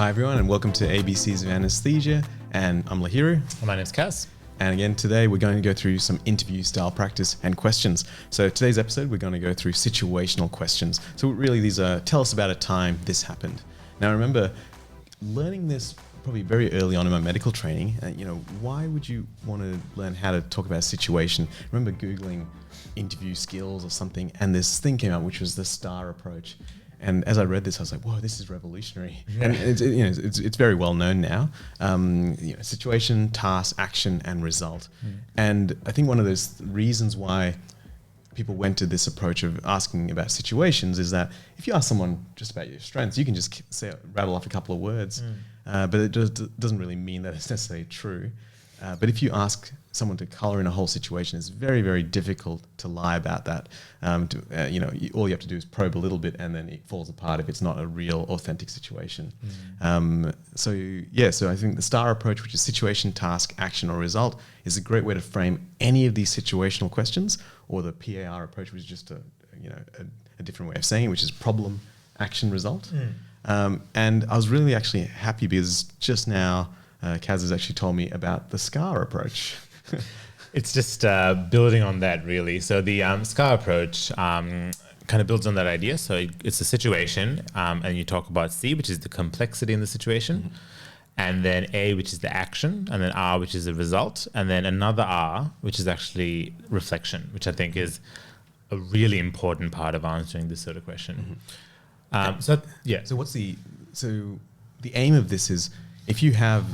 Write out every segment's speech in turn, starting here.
Hi everyone, and welcome to ABCs of Anaesthesia, and I'm Lahiru. My name's Kaz. And again, today we're going to go through some interview style practice and questions. So today's episode, we're going to go through situational questions. So really these are, tell us about a time this happened. Now I remember learning this probably very early on in my medical training. Why would you want to learn how to talk about a situation? I remember Googling interview skills or something, and this thing came out, which was the SCARR approach. And as I read this, I was like, "Whoa, this is revolutionary!" Yeah. And it's very well known now. Situation, task, action, and result. And I think one of those reasons why people went to this approach of asking about situations is that if you ask someone just about your strengths, you can just rattle off a couple of words, but it doesn't really mean that it's necessarily true. But if you ask someone to color in a whole situation, it's very, very difficult to lie about that. All you have to do is probe a little bit and then it falls apart if it's not a real, authentic situation. So I think the STAR approach, which is situation, task, action, or result, is a great way to frame any of these situational questions, or the PAR approach, which is just a different way of saying it, which is problem, action, result. And I was really actually happy because just now, Kaz has actually told me about the SCARR approach. It's just building on that, really. So the SCARR approach kind of builds on that idea. So it's a situation, and you talk about C, which is the complexity in the situation, and then A, which is the action, and then R, which is the result, and then another R, which is actually reflection, which I think is a really important part of answering this sort of question. So the aim of this is, if you have,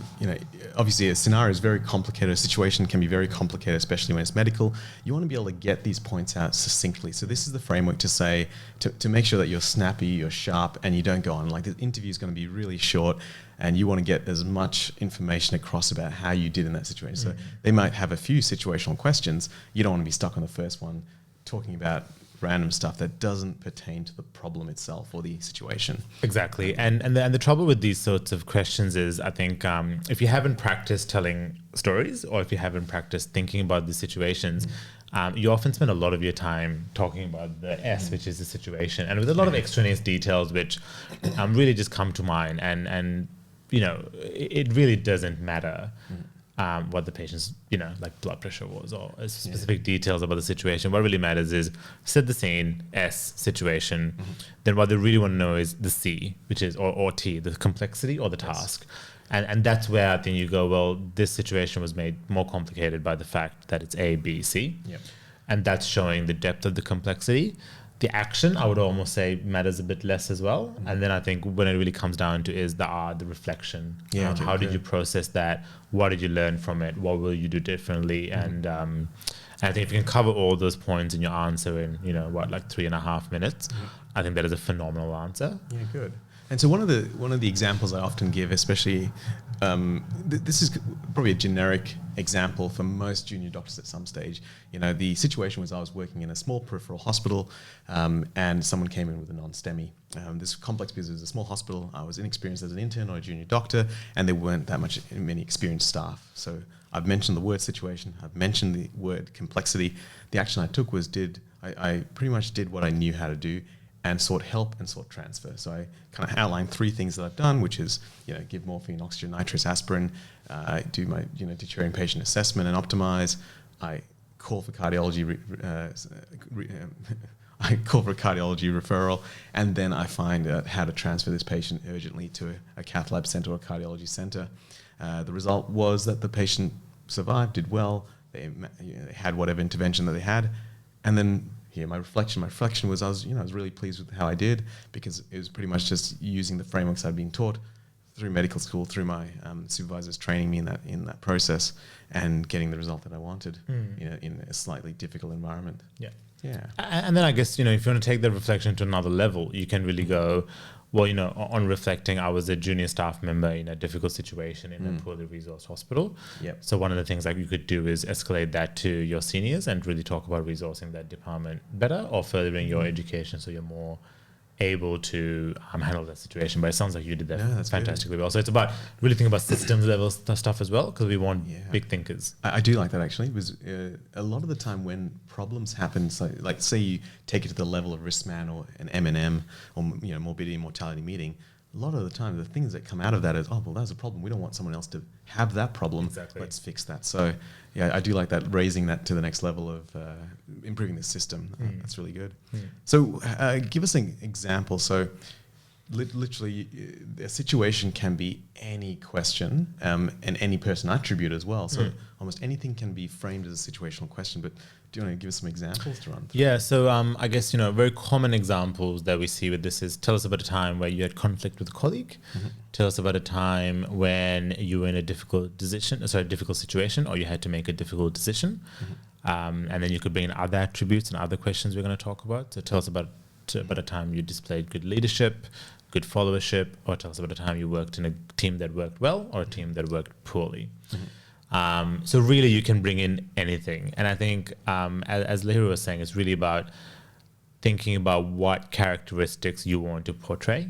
obviously a scenario is very complicated, a situation can be very complicated, especially when it's medical. You want to be able to get these points out succinctly. So this is the framework to say, to make sure that you're snappy, you're sharp, and you don't go on. Like, the interview is going to be really short, and you want to get as much information across about how you did in that situation. So they might have a few situational questions. You don't want to be stuck on the first one talking about random stuff that doesn't pertain to the problem itself or the situation. Exactly. And the trouble with these sorts of questions is, I think, if you haven't practiced telling stories, or if you haven't practiced thinking about the situations, you often spend a lot of your time talking about the S, which is the situation, and with a lot of extraneous details which really just come to mind, and it really doesn't matter what the patient's, like blood pressure was, or specific details about the situation. What really matters is set the scene, S, situation. Then what they really want to know is the C, which is, or T, the complexity or the task. And that's where I think you go, well, this situation was made more complicated by the fact that it's A, B, C. And that's showing the depth of the complexity. The action, I would almost say, matters a bit less as well. And then I think when it really comes down to is the R, the reflection. How did you process that? What did you learn from it? What will you do differently? And I think if you can cover all those points in your answer in, 3.5 minutes, I think that is a phenomenal answer. Yeah, good. And so one of the examples I often give, especially, this is probably a generic example for most junior doctors at some stage. The situation was I was working in a small peripheral hospital, and someone came in with a non-STEMI. This complex because it was a small hospital. I was inexperienced as an intern or a junior doctor, and there weren't many experienced staff. So I've mentioned the word situation. I've mentioned the word complexity. The action I took was I pretty much did what I knew how to do, and sought help and sought transfer. So I kind of outlined 3 things that I've done, which is, give morphine, oxygen, nitrous, aspirin, do my, deuterium patient assessment and optimize. I call for cardiology, referral, and then I find out how to transfer this patient urgently to a cath lab center or a cardiology center. The result was that the patient survived, did well. They had whatever intervention that they had, and then my reflection was I was really pleased with how I did, because it was pretty much just using the frameworks I'd been taught through medical school, through my supervisors training me in that process, and getting the result that I wanted in a slightly difficult environment. Yeah. And then I guess, if you want to take the reflection to another level, you can really go, well, on reflecting, I was a junior staff member in a difficult situation in a poorly resourced hospital. So one of the things that you could do is escalate that to your seniors and really talk about resourcing that department better, or furthering your education so you're more able to handle that situation. But it sounds like you did that fantastically well. So it's about really thinking about systems level stuff as well, because we want big thinkers. I do like that, actually, because a lot of the time when problems happen, so like say you take it to the level of risk man or an M&M or morbidity and mortality meeting, a lot of the time, the things that come out of that is, oh, well, that's a problem. We don't want someone else to have that problem. Exactly. Let's fix that. So, yeah, I do like that, raising that to the next level of improving the system. That's really good. So, give us an example. So, literally, a situation can be any question and any person attribute as well. So, almost anything can be framed as a situational question. But do you want to give us some examples to run through? Yeah, so I guess, very common examples that we see with this is, tell us about a time where you had conflict with a colleague. Tell us about a time when you were in a difficult situation, or you had to make a difficult decision. And then you could bring in other attributes and other questions we're going to talk about. So tell us about a time you displayed good leadership, good followership, or tell us about a time you worked in a team that worked well or a team that worked poorly. So really you can bring in anything. And I think, as Lehiru was saying, it's really about thinking about what characteristics you want to portray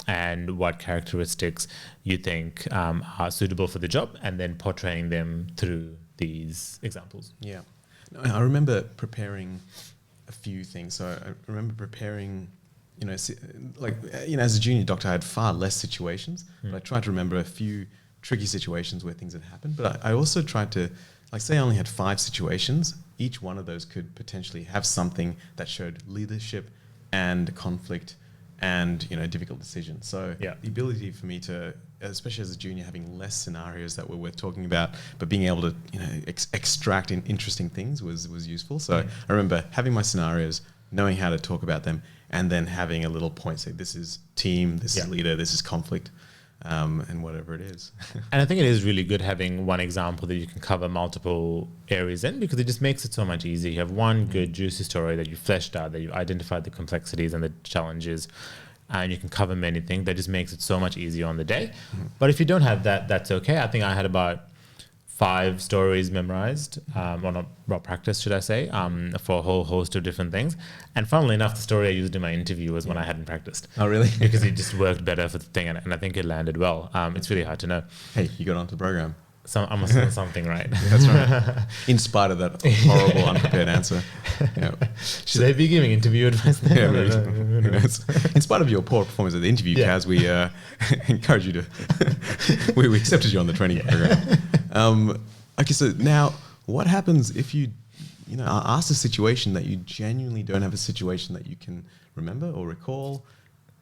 and what characteristics you think are suitable for the job, and then portraying them through these examples. Yeah. I remember preparing a few things. So I remember preparing, as a junior doctor, I had far less situations, but I tried to remember a few tricky situations where things had happened. But I also tried to, say I only had 5 situations, each one of those could potentially have something that showed leadership and conflict and, difficult decisions. So the ability for me to, especially as a junior, having less scenarios that were worth talking about, but being able to, extract in interesting things was useful. So I remember having my scenarios, knowing how to talk about them, and then having a little point, say, this is team, this is leader, this is conflict. And whatever it is. And I think it is really good having one example that you can cover multiple areas in, because it just makes it so much easier. You have one good juicy story that you fleshed out, that you identified the complexities and the challenges, and you can cover many things. That just makes it so much easier on the day. But if you don't have that, that's okay. I think I had about 5 stories memorized, or not, well, practice, should I say, for a whole host of different things. And funnily enough, the story I used in my interview was one I hadn't practiced. Oh, really? Because it just worked better for the thing, and I think it landed well. It's really hard to know. Hey, you got onto the program. So I must have done something right. That's right. In spite of that horrible, unprepared answer. Should I be giving interview advice there? In spite of your poor performance at the interview, Kaz, we encourage you to... we accepted you on the training program. Okay, so now what happens if you are asked a situation that you genuinely don't have a situation that you can remember or recall?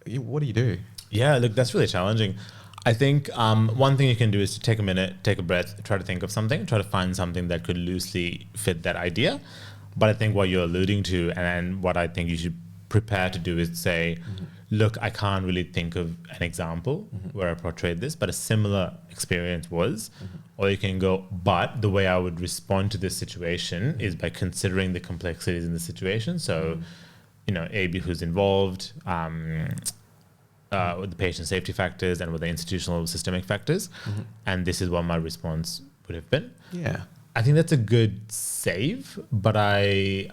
What do you do? Yeah, look, that's really challenging. I think one thing you can do is to take a minute, take a breath, try to think of something, try to find something that could loosely fit that idea. But I think what you're alluding to, and what I think you should prepare to do, is say, look, I can't really think of an example where I portrayed this, but a similar experience was. Or you can go, but the way I would respond to this situation is by considering the complexities in the situation. So, A, who's involved, with the patient safety factors and with the institutional systemic factors. And this is what my response would have been. Yeah. I think that's a good save, but I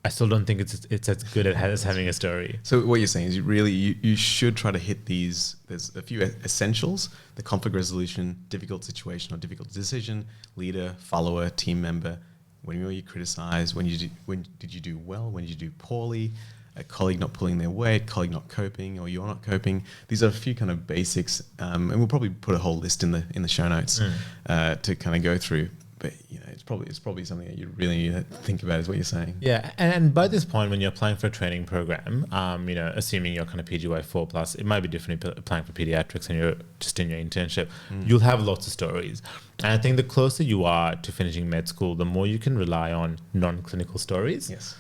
still don't think it's as good as having a story. So what you're saying is you should try to hit these. There's a few essentials: the conflict resolution, difficult situation or difficult decision, leader, follower, team member. When were you criticized? When did you do well? When did you do poorly? A colleague not pulling their weight, colleague not coping, or you're not coping. These are a few kind of basics, and we'll probably put a whole list in the show notes to kind of go through. But it's probably something that you really need to think about, is what you're saying. Yeah, and by this point, when you're applying for a training program, assuming you're kind of PGY 4+, it might be different if you're applying for pediatrics and you're just in your internship. You'll have lots of stories, and I think the closer you are to finishing med school, the more you can rely on non-clinical stories. Yes.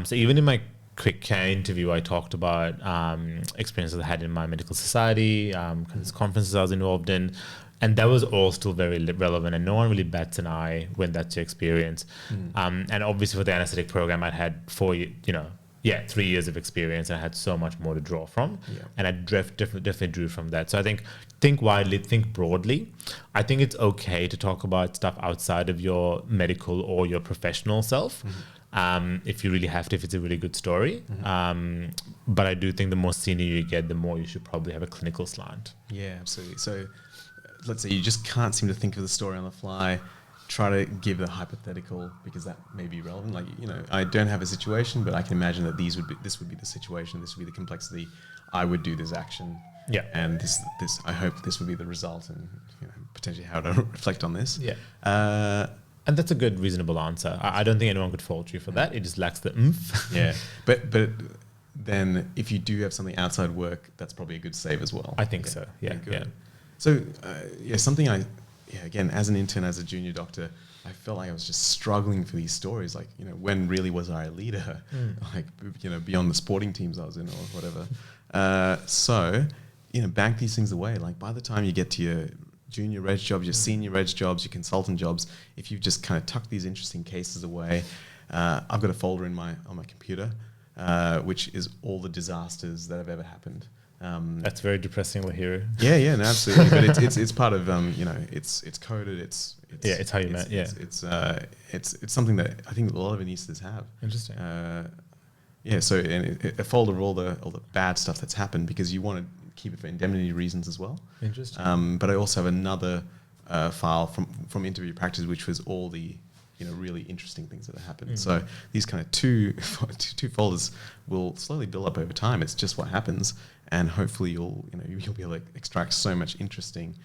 So even in my quick care interview, I talked about experiences I had in my medical society, conferences I was involved in, and that was all still very relevant, and no one really bats an eye when that's your experience. And obviously for the anesthetic program, I'd had 3 years of experience, and I had so much more to draw from, and I definitely drew from that. So I think widely, think broadly. I think it's okay to talk about stuff outside of your medical or your professional self. If you really have to, if it's a really good story. But I do think the more senior you get, the more you should probably have a clinical slant. Yeah, absolutely. So let's say you just can't seem to think of the story on the fly. try to give a hypothetical because that may be relevant. Like, I don't have a situation, but I can imagine that this would be the situation, this would be the complexity. I would do this action. Yeah. And this I hope this would be the result, and potentially how to reflect on this. Yeah. And that's a good, reasonable answer. I don't think anyone could fault you for that. It just lacks the oomph. Yeah. But then if you do have something outside work, that's probably a good save as well. I think so. Yeah. Good. So something again, as an intern, as a junior doctor, I felt like I was just struggling for these stories. Like, when really was I a leader? Like, beyond the sporting teams I was in or whatever. So, bank these things away. Like, by the time you get to your junior reg jobs, your senior reg jobs, your consultant jobs, if you've just kind of tucked these interesting cases away, I've got a folder on my computer, which is all the disasters that have ever happened. That's very depressing, Lahiri. Yeah, no, absolutely. But it's part of it's coded. It's how you met. Yeah, it's something that I think a lot of anaesthetists have. Interesting. So a folder of all the bad stuff that's happened, because you want to keep it for indemnity reasons as well. Interesting. But I also have another file from interview practice, which was all the really interesting things that have happened. So these kind of two folders will slowly build up over time. It's just what happens, and hopefully you'll be able to extract so much interesting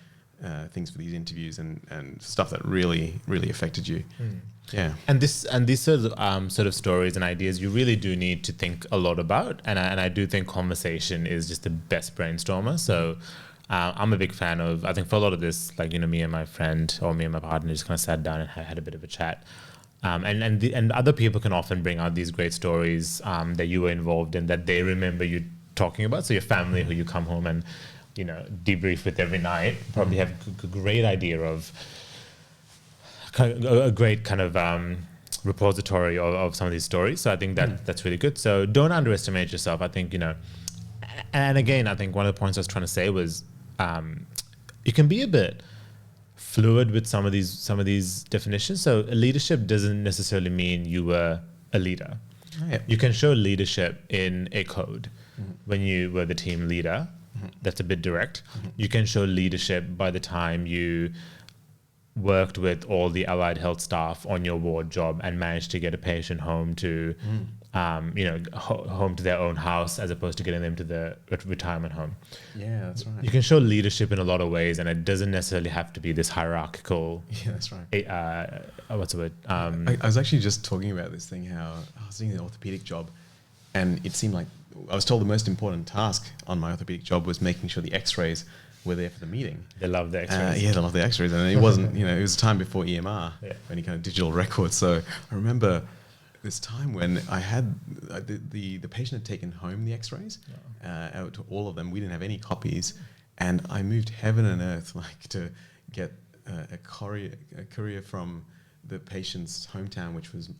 things for these interviews and stuff that really affected you. Yeah. And these sort of stories and ideas you really do need to think a lot about, and I do think conversation is just the best brainstormer. So I'm a big fan of, I think for a lot of this, like, me and my friend or me and my partner just kind of sat down and had a bit of a chat. And other people can often bring out these great stories that you were involved in, that they remember you talking about. So your family, who you come home and debrief with every night, probably have a great idea of a great kind of repository of some of these stories. So I think that's really good. So don't underestimate yourself. I think, and again, I think one of the points I was trying to say was you can be a bit fluid with some of these definitions. So leadership doesn't necessarily mean you were a leader. Oh, yeah. You can show leadership in a code when you were the team leader. That's a bit direct. You can show leadership by the time you worked with all the allied health staff on your ward job and managed to get a patient home to, home to their own house, as opposed to getting them to the retirement home. Yeah, that's right. You can show leadership in a lot of ways, and it doesn't necessarily have to be this hierarchical. Yeah, that's right. What's the word? I was actually just talking about this thing, how I was doing the orthopedic job, and it seemed like I was told the most important task on my orthopedic job was making sure the X-rays were there for the meeting. They love the X-rays. They love the X-rays, and it wasn't. It was a time before EMR, any kind of digital records. So I remember this time when I had the patient had taken home the X-rays, out to all of them. We didn't have any copies, and I moved heaven and earth to get a courier from the patient's hometown, which was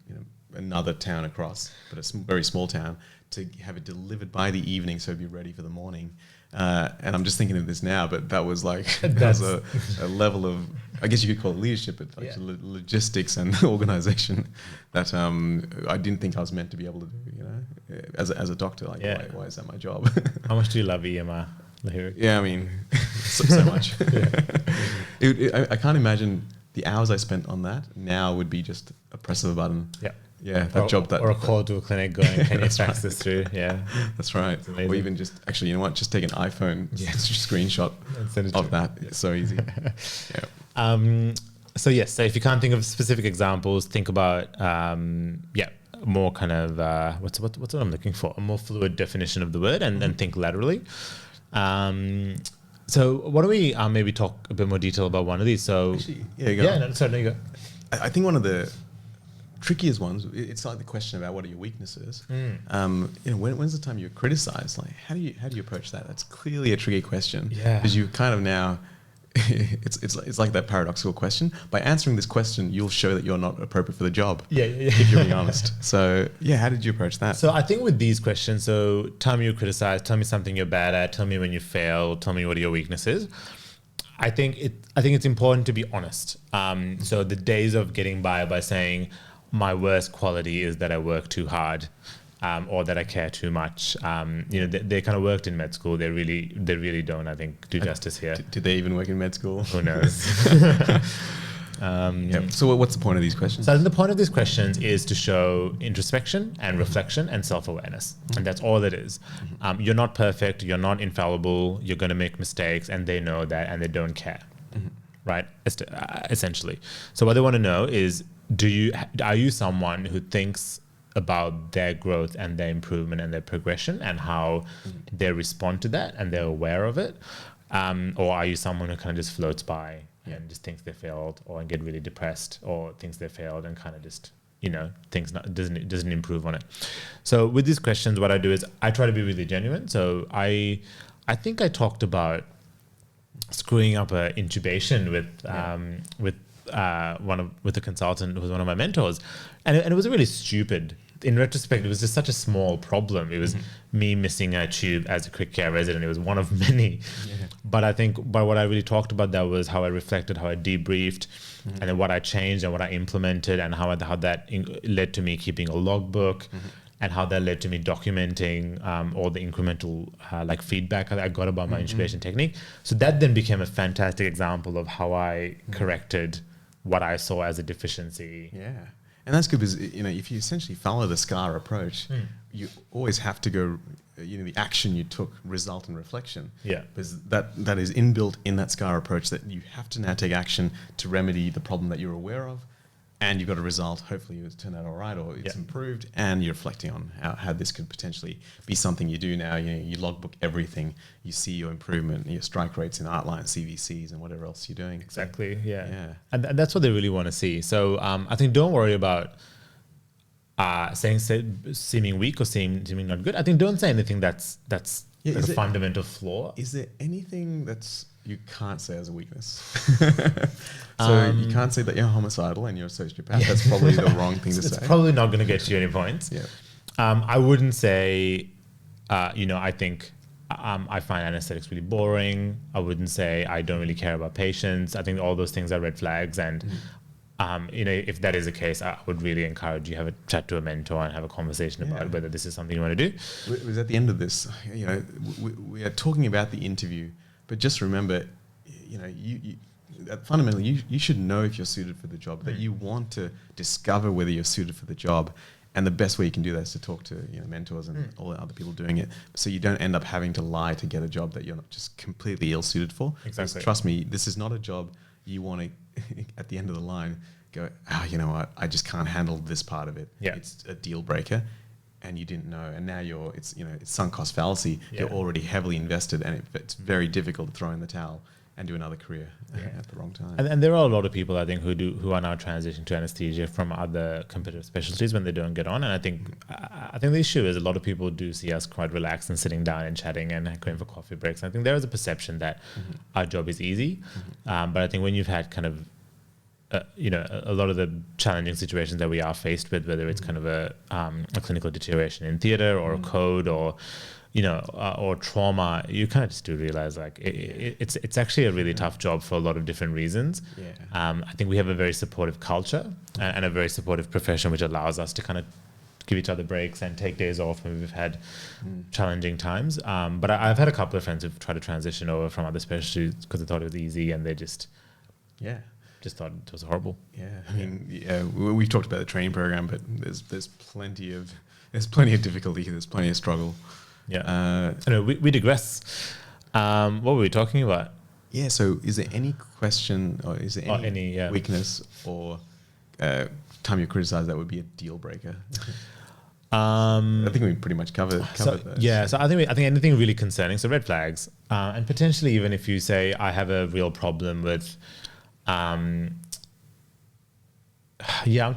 another town across, but a very small town, to have it delivered by the evening so it'd be ready for the morning. And I'm just thinking of this now, but that was like that was a level of, I guess you could call it leadership, but like logistics and organization that I didn't think I was meant to be able to do. As a doctor, like why is that my job? How much do you love EMR, Lahiri? Yeah, I mean, so much. I can't imagine the hours I spent on that now would be just a press of a button. Yeah, that job. Or a call to a clinic going, can you fax this through? Yeah. That's right. Or even just, actually, just take an iPhone screenshot of that. It's so easy. So if you can't think of specific examples, think about, more kind of, what's what I'm looking for? A more fluid definition of the word, and then think laterally. So why don't we maybe talk a bit more detail about one of these? So actually, you go. No, you go. I think one of the trickiest ones, it's like the question about what are your weaknesses. When's the time you're criticized? Like, how do you approach that? That's clearly a tricky question. Yeah. Because you kind of now, it's like that paradoxical question. By answering this question, you'll show that you're not appropriate for the job. If you're being honest. So how did you approach that? So I think with these questions, so tell me you're criticized, tell me something you're bad at, tell me when you fail, tell me what are your weaknesses. I think it's important to be honest. So the days of getting by saying, my worst quality is that I work too hard, or that I care too much. They kind of worked in med school. They really don't, I think, do justice here. Did they even work in med school? Who knows? So what's the point of these questions? So I think the point of these questions is to show introspection and reflection and self-awareness. And that's all it is. You're not perfect. You're not infallible. You're going to make mistakes, and they know that, and they don't care. Right? Essentially. So what they want to know is, are you someone who thinks about their growth and their improvement and their progression and how they respond to that and they're aware of it? Or are you someone who kind of just floats by and just thinks they failed, or get really depressed, or thinks they failed and kind of just, doesn't improve on it? So with these questions, what I do is I try to be really genuine. So I think I talked about screwing up an intubation with a consultant who was one of my mentors, and it was really stupid. In retrospect, it was just such a small problem. It was me missing a tube as a quick care resident. It was one of many. But I think what I really talked about that was how I reflected, how I debriefed, and then what I changed and what I implemented, and how that led to me keeping a logbook, and how that led to me documenting all the incremental feedback I got about my intubation technique. So that then became a fantastic example of how I corrected what I saw as a deficiency. Yeah. And that's good because, if you essentially follow the SCARR approach, you always have to go, the action you took, result in reflection. Yeah. Because that is inbuilt in that SCARR approach, that you have to now take action to remedy the problem that you're aware of, and you've got a result. Hopefully it's turned out all right, or it's improved, and you're reflecting on how this could potentially be something you do now. You logbook everything, you see your improvement, your strike rates in Artline, CVCs, and whatever else you're doing. Exactly. Yeah. And that's what they really want to see. So I think don't worry about seeming weak or seeming not good. I think don't say anything that's a fundamental flaw. Is there anything you can't say as a weakness? So you can't say that you're homicidal and you're a sociopath. That's probably the wrong thing to say. It's probably not going to get you any points. Yeah. I wouldn't say, I think I find anesthetics really boring. I wouldn't say I don't really care about patients. I think all those things are red flags. And, if that is the case, I would really encourage you have a chat to a mentor and have a conversation about whether this is something you want to do. It was at the end of this, we are talking about the interview, but just remember, fundamentally, you should know if you're suited for the job, that you want to discover whether you're suited for the job. And the best way you can do that is to talk to mentors and all the other people doing it, so you don't end up having to lie to get a job that you're not just completely ill-suited for. Exactly. Trust me, this is not a job you want to, at the end of the line, go, you know what, I just can't handle this part of it. Yeah. It's a deal breaker. And you didn't know, and now it's sunk cost fallacy. Yeah. You're already heavily invested, and it's very difficult to throw in the towel and do another career at the wrong time. And there are a lot of people, I think, who are now transitioning to anesthesia from other competitive specialties when they don't get on. And I think the issue is a lot of people do see us quite relaxed and sitting down and chatting and going for coffee breaks. And I think there is a perception that our job is easy, but I think when you've had kind of a lot of the challenging situations that we are faced with, whether it's kind of a clinical deterioration in theatre or a code or trauma, you kind of just do realize it's actually a really tough job for a lot of different reasons. I think we have a very supportive culture and a very supportive profession, which allows us to kind of give each other breaks and take days off when we've had challenging times. But I've had a couple of friends who've tried to transition over from other specialties because they thought it was easy, and they just thought it was horrible. We've talked about the training program, but there's plenty of difficulty. There's plenty of struggle. We digress. What were we talking about? So is there any question, or is there any weakness or time you're criticized that would be a deal breaker? I think we pretty much covered those. So I think anything really concerning, so red flags, and potentially even if you say I have a real problem with I'm trying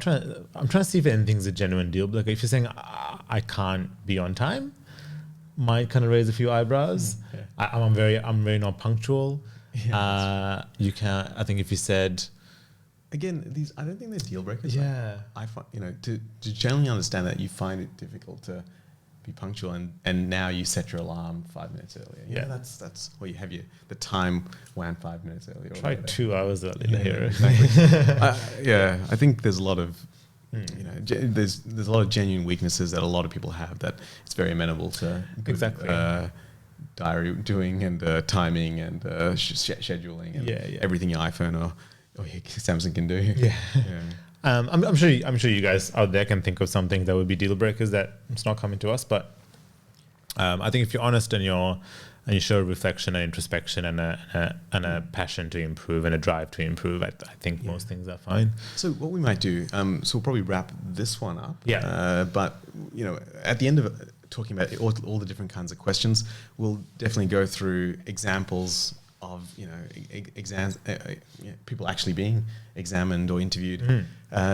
to see if anything's a genuine deal. Like if you're saying I can't be on time, might kind of raise a few eyebrows. I'm very not punctual. You can't. I think if you said, again, these, I don't think they're deal breakers. I find, to generally understand that you find it difficult to be punctual, and now you set your alarm 5 minutes earlier. That's or you have the time wound 5 minutes earlier. Try 2 hours earlier here. Exactly. I think there's a lot of there's a lot of genuine weaknesses that a lot of people have that it's very amenable to diary doing and timing and scheduling and everything your iPhone Oh, yeah, Samson can do. Yeah. I'm sure you guys out there can think of something that would be deal breakers that it's not coming to us. But I think if you're honest and you show reflection and introspection and a passion to improve and a drive to improve, I think most things are fine. So what we might do, so we'll probably wrap this one up. Yeah. But at the end of talking about all the different kinds of questions, we'll definitely go through examples of exams, people actually being examined or interviewed,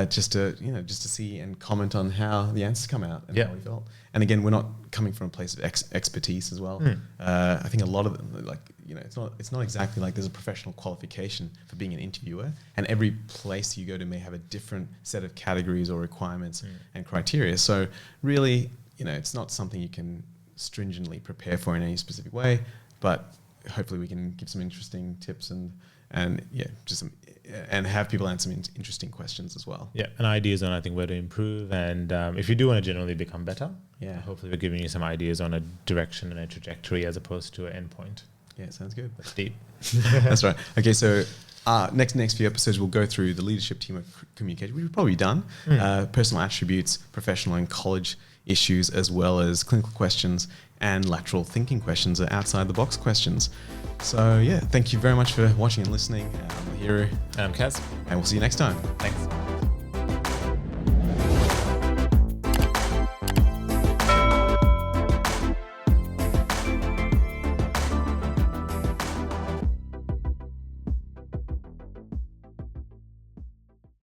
just to see and comment on how the answers come out and how we felt. And again, we're not coming from a place of expertise as well. I think a lot of them, it's not exactly like there's a professional qualification for being an interviewer, and every place you go to may have a different set of categories or requirements and criteria. So really, it's not something you can stringently prepare for in any specific way, but hopefully we can give some interesting tips and have people answer some interesting questions as well. Yeah, and ideas on, I think, where to improve. And if you do want to generally become better, hopefully we're giving you some ideas on a direction and a trajectory as opposed to an endpoint. Yeah, sounds good. That's deep. That's right. Okay, so next few episodes we'll go through the leadership team of communication, which we've probably done, personal attributes, professional and college issues, as well as clinical questions and lateral thinking questions, or outside the box questions. So yeah, thank you very much for watching and listening. I'm Hiro. And I'm Kaz. And we'll see you next time. Thanks.